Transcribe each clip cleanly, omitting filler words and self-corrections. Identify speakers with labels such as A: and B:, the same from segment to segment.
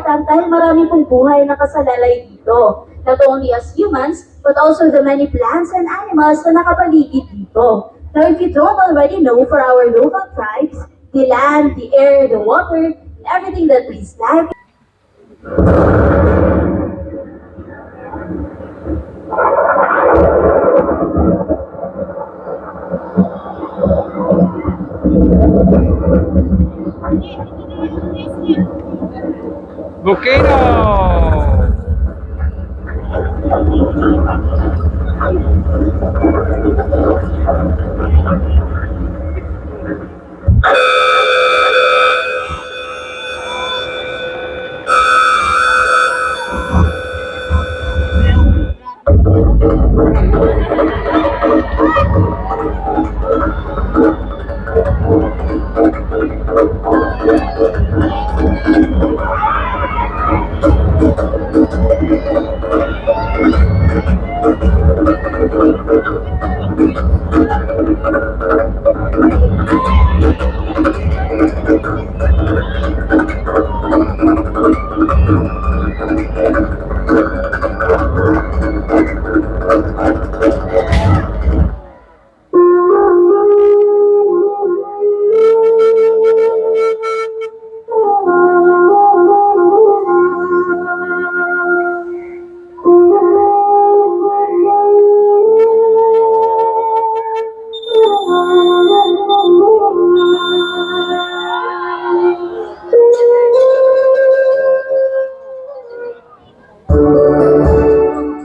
A: dahil marami pong buhay na nakasalalay dito. Not only as humans, but also the many plants and animals na nakapaligid dito. Now, if you don't already know, for our local tribes, the land, the air, the water, and everything that breathes life.
B: Volcano!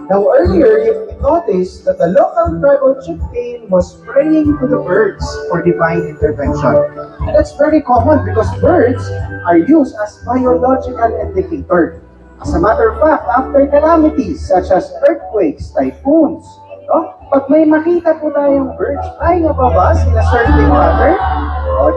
C: Now earlier, you noticed that the local tribal chieftain was praying to the birds for divine intervention. And that's very common because birds are used as biological indicator. As a matter of fact, after calamities such as earthquakes, typhoons, no? Pag may makita po tayong birds flying above us in a certain pattern,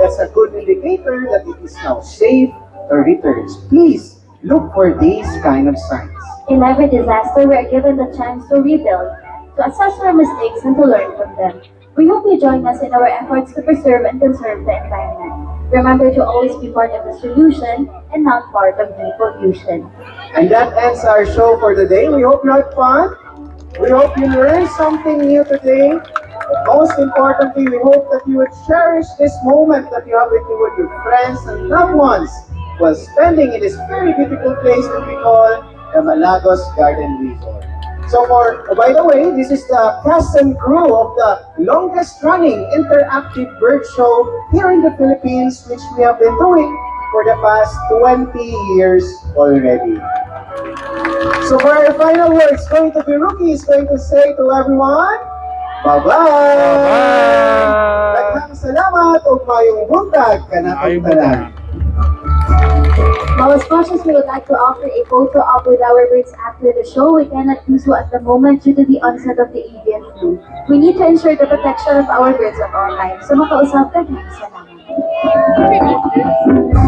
C: that's a good indicator that it is now safe to return. Please look for these kind of signs.
A: In every disaster, we are given the chance to rebuild, to assess our mistakes, and to learn from them. We hope you join us in our efforts to preserve and conserve the environment. Remember to always be part of the solution and not part of the pollution.
C: And that ends our show for today. We hope you had fun. We hope you learned something new today. But most importantly, we hope that you would cherish this moment that you have with your friends and loved ones while spending in this very beautiful place that we call the Malagos Garden Resort. So by the way, this is the cast and crew of the longest running interactive bird show here in the Philippines, which we have been doing for the past 20 years already. So for our final words, going to be Rookie is going to say to everyone, bye-bye!
B: Bye-bye!
C: Daghang salamat o mayong buntag kanatong tanan.
A: Now, as much as we would like to offer a photo op with our birds after the show, we cannot do so at the moment due to the onset of the avian flu. We need to ensure the protection of our birds at all times. So makausap ka, salamat.